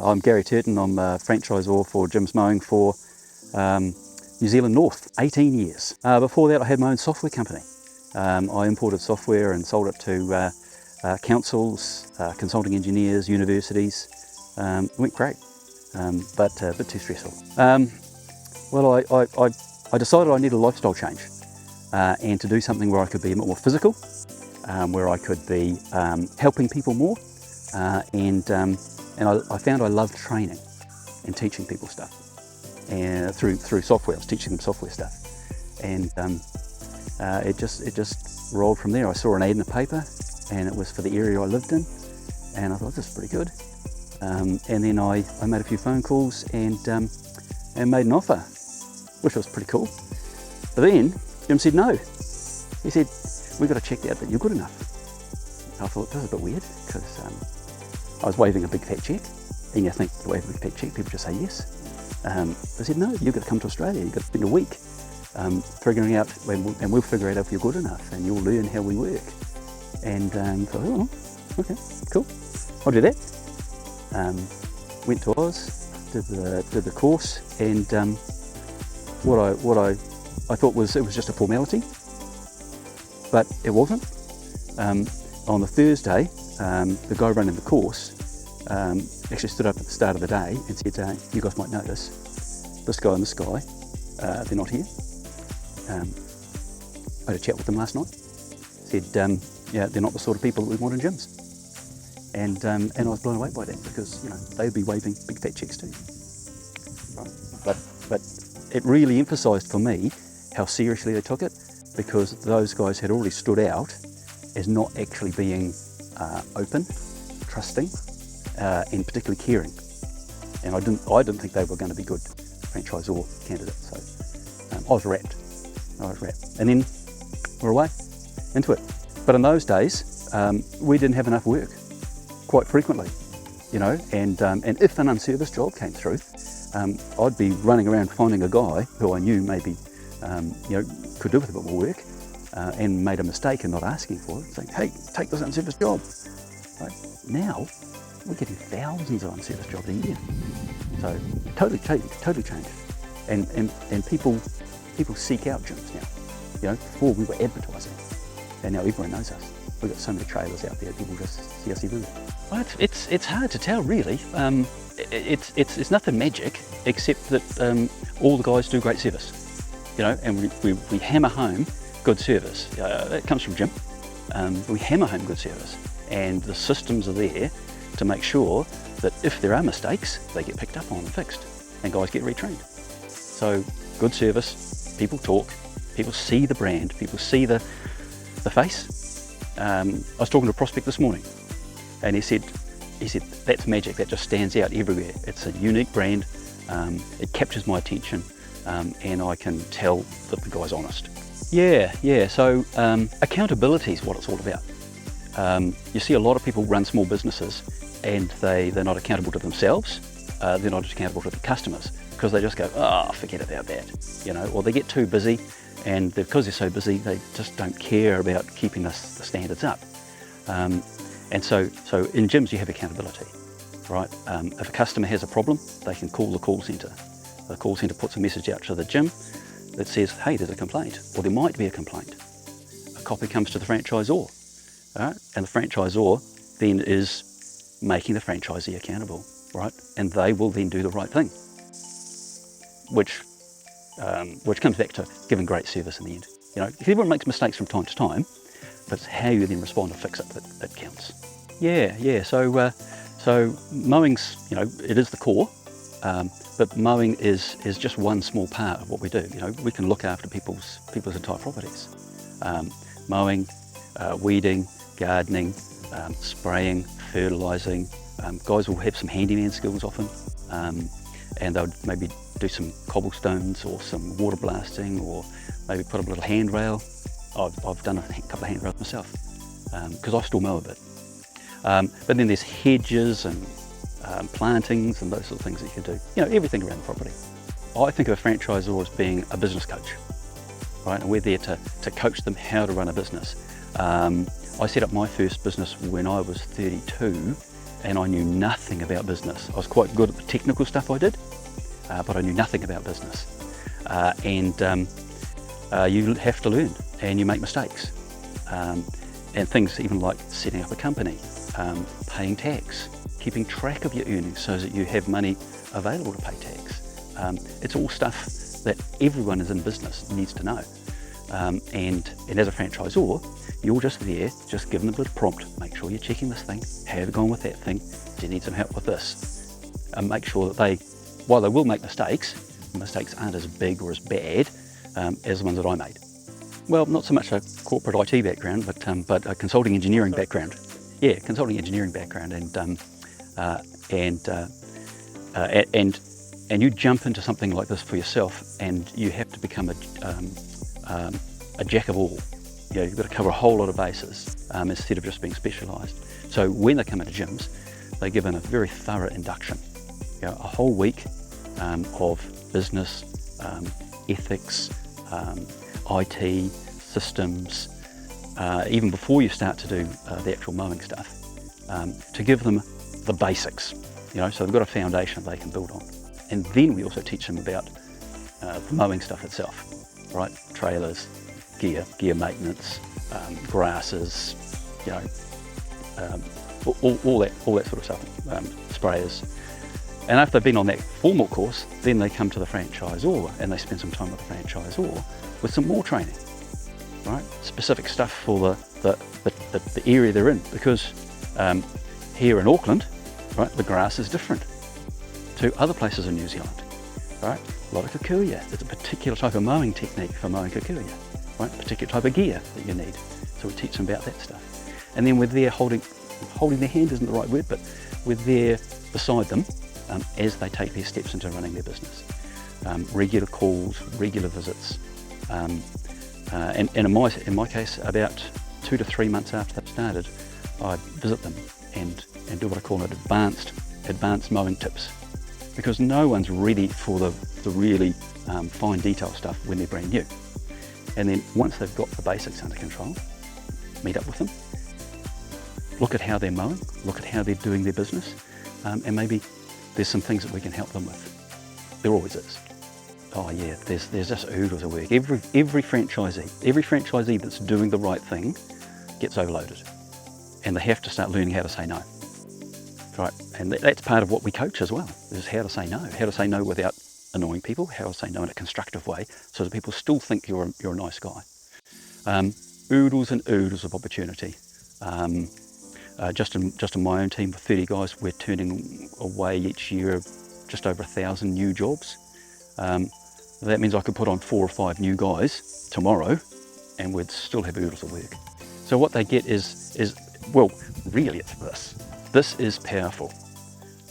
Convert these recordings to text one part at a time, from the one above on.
I'm Gary Turton. I'm a franchisor for Jim's Mowing for New Zealand North, 18 years. Before that I had my own software company. I imported software and sold it to councils, consulting engineers, universities. It went great, but a bit too stressful. Well, I decided I needed a lifestyle change and to do something where I could be a bit more physical, where I could be helping people more, and I found I loved training and teaching people stuff. And through software, I was teaching them software stuff, and it just rolled from there. I saw an ad in the paper, and it was for the area I lived in, and I thought this is pretty good. And then I made a few phone calls and made an offer, which was pretty cool. But then Jim said no. He said, "We've got to check out that you're good enough." I thought this is a bit weird, because I was waving a big fat check, and you think you wave a big fat check, people just say yes. I said, "No, you've got to come to Australia. You've got to spend a week figuring out, and we'll figure out if you're good enough, and you'll learn how we work." And I thought, "Oh, okay, cool. I'll do that." Went to Oz, did the course, and what I thought was it was just a formality, but it wasn't. On the Thursday, the guy running the course actually stood up at the start of the day and said, "You guys might notice this guy and this guy, they're not here." I had a chat with them last night. Said, "Yeah, they're not the sort of people that we want in gyms." And I was blown away by that, because they'd be waving big fat checks too. Right. But it really emphasised for me how seriously they took it, because those guys had already stood out as not actually being open, trusting, and particularly caring. And I didn't think they were going to be good franchisor candidates. So I was wrapped. And then we're away into it. But in those days, we didn't have enough work, quite frequently, and if an unserviced job came through, I'd be running around finding a guy who I knew maybe could do with a bit more work, and made a mistake in not asking for it, saying, "Hey, take this unserviced job." Right? Now we're getting thousands of unserviced jobs a year, so totally changed. And people seek out gyms now. Before we were advertising, and now everyone knows us. We've got so many trailers out there, people just see us everywhere. Well, it's hard to tell, really. It's nothing magic, except that all the guys do great service, and we hammer home good service. That comes from Jim. We hammer home good service, and the systems are there to make sure that if there are mistakes, they get picked up on and fixed, and guys get retrained. So good service, people talk, people see the brand, people see the face. I was talking to a prospect this morning, and he said, "That's magic, that just stands out everywhere. It's a unique brand, it captures my attention, and I can tell that the guy's honest." Yeah, so accountability is what it's all about. You see a lot of people run small businesses, and they're not accountable to themselves, they're not accountable to the customers, because they just go, "Oh, forget about that," or they get too busy, and because they're so busy, they just don't care about keeping the standards up. And so in gyms you have accountability, right? If a customer has a problem, they can call the call centre. The call centre puts a message out to the gym that says, "Hey, there's a complaint," or there might be a complaint. A copy comes to the franchisor, right? And the franchisor then is making the franchisee accountable, right? And they will then do the right thing, which comes back to giving great service in the end. Everyone makes mistakes from time to time, but it's how you then respond and fix it that counts. Yeah. So mowing's, it is the core, but mowing is just one small part of what we do. We can look after people's entire properties. Mowing, weeding, gardening, spraying, fertilising. Guys will have some handyman skills often, and they'll maybe do some cobblestones or some water blasting, or maybe put up a little handrail. I've done a couple of handrails myself, because I still mow a bit. But then there's hedges and plantings and those sort of things that you can do. Everything around the property. I think of a franchisor as being a business coach, right? And we're there to coach them how to run a business. I set up my first business when I was 32, and I knew nothing about business. I was quite good at the technical stuff I did, but I knew nothing about business. You have to learn, and you make mistakes. And things even like setting up a company, paying tax, keeping track of your earnings so that you have money available to pay tax. It's all stuff that everyone is in business needs to know. And as a franchisor, you're just there, just giving them a little prompt. Make sure you're checking this thing. How have you gone with that thing? Do you need some help with this? And make sure that while they will make mistakes, the mistakes aren't as big or as bad as the ones that I made. Well, not so much a corporate IT background, but a consulting engineering background. Yeah, consulting engineering background, and you jump into something like this for yourself, and you have to become a jack of all. You know, you've got to cover a whole lot of bases instead of just being specialised. So when they come into gyms, they're given a very thorough induction. You know, a whole week of business, ethics, IT, systems, even before you start to do the actual mowing stuff, to give them the basics. You know, so they've got a foundation they can build on. And then we also teach them about the mowing stuff itself, right? Trailers, gear maintenance, grasses, you know, all that sort of stuff, sprayers. And after they've been on that formal course, then they come to the franchisor and they spend some time with the franchisor with some more training, right? Specific stuff for the area they're in, because here in Auckland, right, the grass is different to other places in New Zealand, right? A lot of kikuya. There's a particular type of mowing technique for mowing kikuya, right? A particular type of gear that you need. So we teach them about that stuff. And then we're there holding their hand isn't the right word, but we're there beside them as they take their steps into running their business. Regular calls, regular visits. And in my case, about 2 to 3 months after they've started, I visit them and do what I call advanced mowing tips, because no one's ready for the really fine detail stuff when they're brand new. And then once they've got the basics under control, meet up with them, look at how they're mowing, look at how they're doing their business, and maybe there's some things that we can help them with. There always is. Oh yeah, there's just oodles of work. Every franchisee that's doing the right thing gets overloaded, and they have to start learning how to say no. Right, and that's part of what we coach as well, is how to say no without annoying people, how to say no in a constructive way, so that people still think you're a nice guy. Oodles and oodles of opportunity. Just in my own team with 30 guys, we're turning away each year just over 1,000 new jobs. That means I could put on 4 or 5 new guys tomorrow, and we'd still have oodles of work. So what they get is well, really it's this. This is powerful.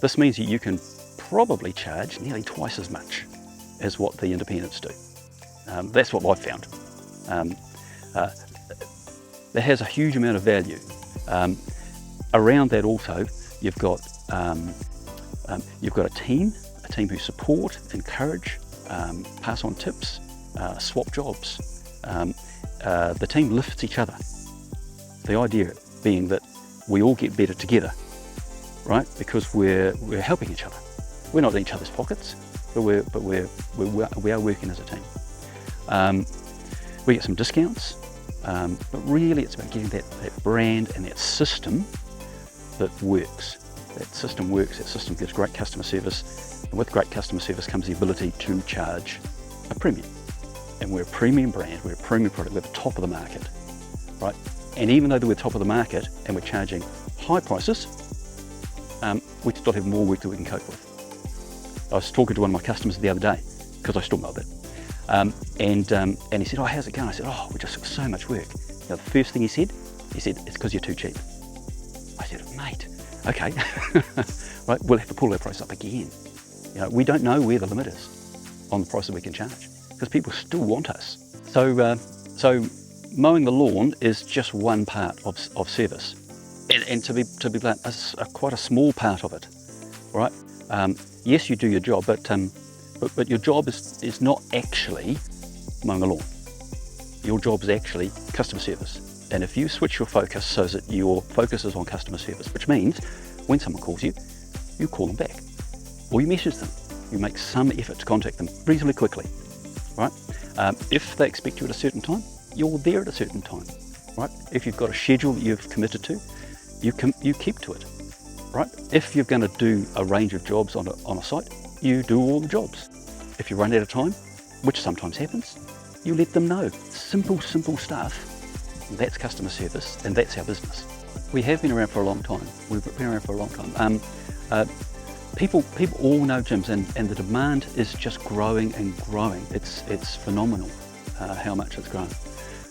This means that you can probably charge nearly twice as much as what the independents do. That's what I've found. That has a huge amount of value. Around that also, you've got a team who support, encourage, pass on tips, swap jobs. The team lifts each other. The idea being that we all get better together, right? Because we're helping each other. We're not in each other's pockets, but we are working as a team. We get some discounts, but really it's about getting that brand and that system that works. That system works, that system gives great customer service, and with great customer service comes the ability to charge a premium. And we're a premium brand, we're a premium product, we're the top of the market, right? And even though we're top of the market and we're charging high prices, we still have more work that we can cope with. I was talking to one of my customers the other day, because I still mow it, and he said, "Oh, how's it going?" I said, "Oh, we just got so much work." You know, the first thing he said, "It's because you're too cheap." I said, "Mate, okay, right, we'll have to pull our price up again." You know, we don't know where the limit is on the price that we can charge, because people still want us. So mowing the lawn is just one part of service, and to be blunt, quite a small part of it, right? Yes, you do your job, but your job is not actually mowing the lawn. Your job is actually customer service. And if you switch your focus so that your focus is on customer service, which means when someone calls you, you call them back, or you message them. You make some effort to contact them reasonably quickly, right? If they expect you at a certain time, you're there at a certain time, right? If you've got a schedule that you've committed to, you keep to it, right? If you're going to do a range of jobs on a site, you do all the jobs. If you run out of time, which sometimes happens, you let them know. Simple stuff. That's customer service, and that's our business. We have been around for a long time. We've been around for a long time. People all know gyms, and the demand is just growing and growing. It's phenomenal how much it's grown.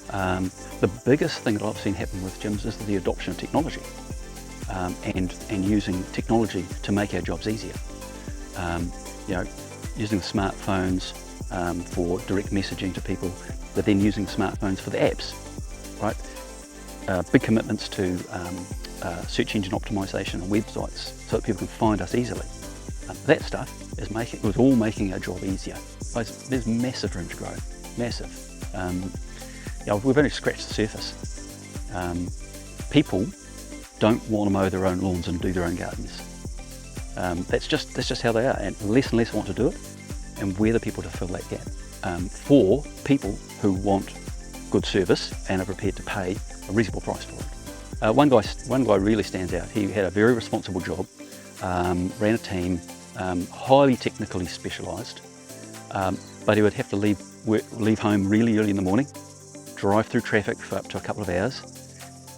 The biggest thing that I've seen happen with gyms is the adoption of technology, and using technology to make our jobs easier. Using the smartphones for direct messaging to people, but then using the smartphones for the apps, right? Big commitments to search engine optimization on websites so that people can find us easily. That stuff was all making our job easier. There's massive room to grow, massive. We've only scratched the surface. People don't want to mow their own lawns and do their own gardens. That's just how they are, and less want to do it, and we're the people to fill that gap for people who want good service and are prepared to pay a reasonable price for it. One guy really stands out. He had a very responsible job, ran a team, highly technically specialised, but he would have to leave home really early in the morning, drive through traffic for up to a couple of hours,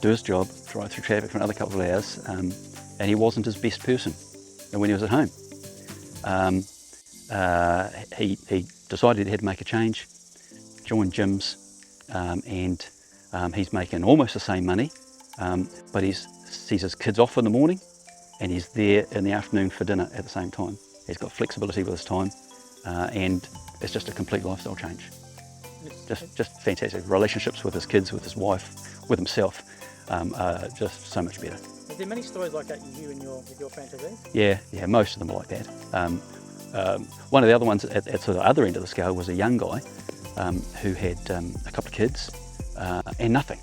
do his job, drive through traffic for another couple of hours, and he wasn't his best person when he was at home. He decided he had to make a change, joined gyms, and he's making almost the same money, but he sees his kids off in the morning and he's there in the afternoon for dinner at the same time. He's got flexibility with his time, and it's just a complete lifestyle change. Just fantastic. Relationships with his kids, with his wife, with himself, are just so much better. Is there many stories like that with your franchisees? Yeah, most of them are like that. One of the other ones at sort of the other end of the scale was a young guy who had a couple of kids and nothing,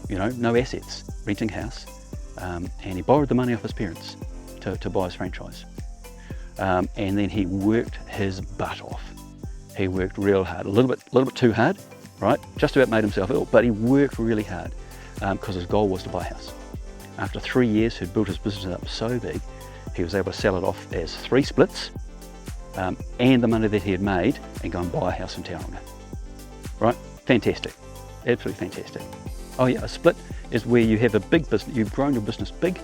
no assets, renting house, and he borrowed the money off his parents to buy his franchise. And then he worked his butt off. He worked real hard, a little bit too hard, right? Just about made himself ill, but he worked really hard because his goal was to buy a house. After 3 years, he'd built his business up so big, he was able to sell it off as 3 splits, and the money that he had made, and go and buy a house in Tauranga. Right? Fantastic. Absolutely fantastic. Oh yeah, a split is where you have a big business, you've grown your business big,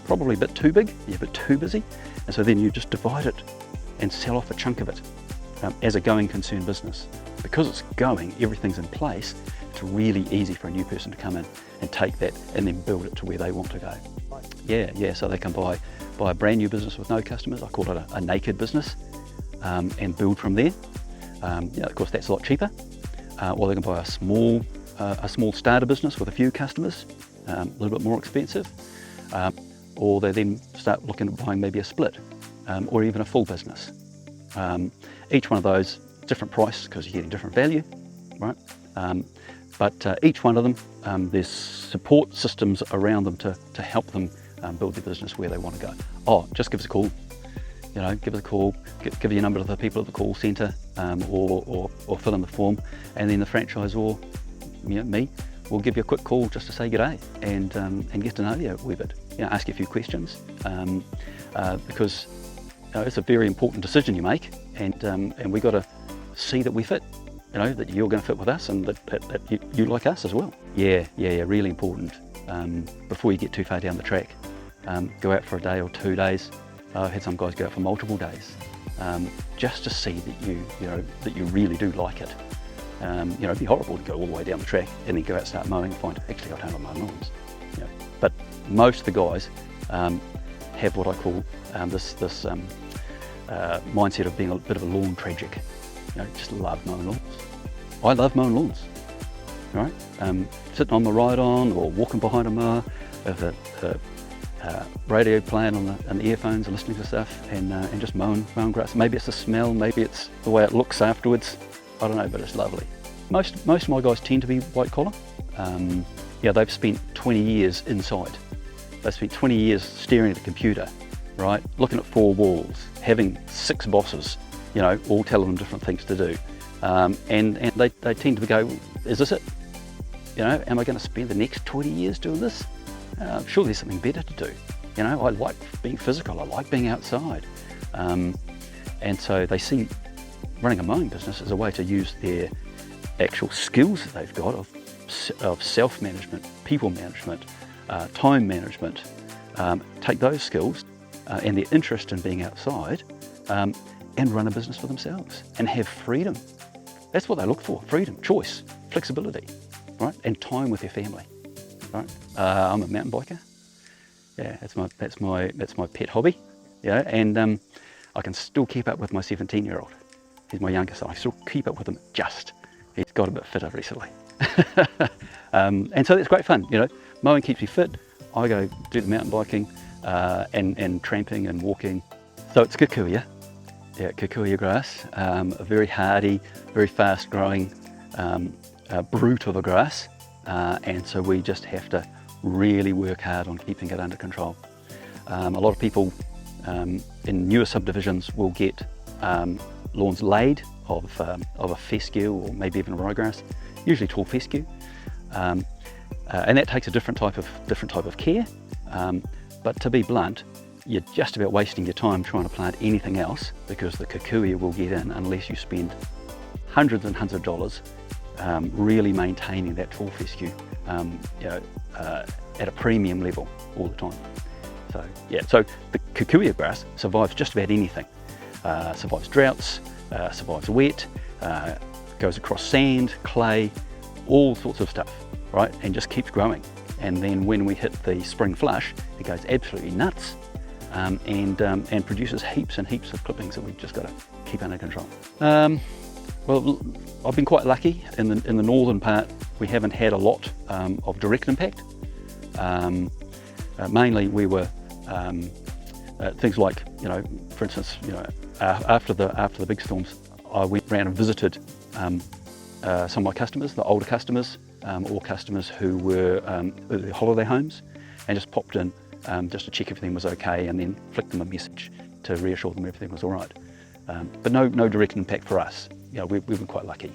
probably a bit too big, you're a bit too busy, and so then you just divide it and sell off a chunk of it as a going concern business. Because it's going, everything's in place, it's really easy for a new person to come in and take that and then build it to where they want to go. Yeah, so they can buy a brand new business with no customers, I call it a naked business, and build from there. Of course that's a lot cheaper. Or they can buy a small starter business with a few customers, a little bit more expensive. Or they then start looking at buying maybe a split, or even a full business. Each one of those, different price because you're getting different value, right? But each one of them, there's support systems around them to help them build their business where they want to go. Oh, just give us a call. Give us a call, give your number to the people at the call centre, or fill in the form, and then the franchisor, me, will give you a quick call just to say g'day and get to know you a wee bit. Ask you a few questions, because it's a very important decision you make, and we got to see that we fit. That you're going to fit with us, and that you like us as well. Yeah, really important. Before you get too far down the track, go out for a day or 2 days. I've had some guys go out for multiple days, just to see that you really do like it. It'd be horrible to go all the way down the track and then go out and start mowing and find, actually I don't like mowing lawns. But most of the guys have what I call this mindset of being a bit of a lawn tragic. Just love mowing lawns. I love mowing lawns, right? Sitting on the ride-on or walking behind a mower with a radio playing on the earphones and listening to stuff, and just mowing grass. Maybe it's the smell, maybe it's the way it looks afterwards. I don't know, but it's lovely. Most of my guys tend to be white collar. They've spent 20 years inside, They spent 20 years staring at a computer, right? Looking at 4 walls, having 6 bosses, you know, all telling them different things to do. And they tend to go, is this it? You know, am I going to spend the next 20 years doing this? Surely there's something better to do. You know, I like being physical, I like being outside. And so they see running a mowing business as a way to use their actual skills that they've got of self-management, people management, time management, take those skills and their interest in being outside and run a business for themselves and have freedom. That's what they look for: freedom, choice, flexibility, right? And time with their family, right? I'm a mountain biker. Yeah, that's my pet hobby. Yeah, and I can still keep up with my 17-year-old. He's my youngest, and I still keep up with him just. He's got a bit fitter recently. And so that's great fun, you know. Mowing keeps me fit. I go do the mountain biking and tramping and walking. So it's kikuya. Yeah, kikuya grass, a very hardy, very fast growing brute of a grass. And so we just have to really work hard on keeping it under control. A lot of people in newer subdivisions will get lawns laid of a fescue or maybe even a ryegrass, usually tall fescue, and that takes a different type of care. But to be blunt, you're just about wasting your time trying to plant anything else, because the kikuya will get in unless you spend hundreds and hundreds of dollars really maintaining that tall fescue, you know, at a premium level all the time. So yeah, so the kikuya grass survives just about anything. Survives droughts, survives wet, goes across sand, clay, all sorts of stuff, right? And just keeps growing. And then when we hit the spring flush, it goes absolutely nuts and produces heaps and heaps of clippings that we've just got to keep under control. Well, I've been quite lucky in the northern part. We haven't had a lot of direct impact. Mainly we were things like, you know, for instance, you know, after the big storms, I went around and visited some of my customers, the older customers, or customers who were at holiday homes, and just popped in just to check everything was okay, and then flicked them a message to reassure them everything was all right. But no direct impact for us. You know, we've been quite lucky.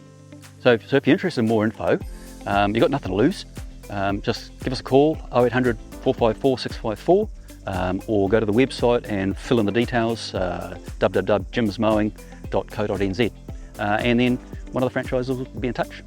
So if you're interested in more info, you've got nothing to lose. Just give us a call, 0800 454 654, or go to the website and fill in the details, www.jimsmowing.co.nz, and then one of the franchises will be in touch.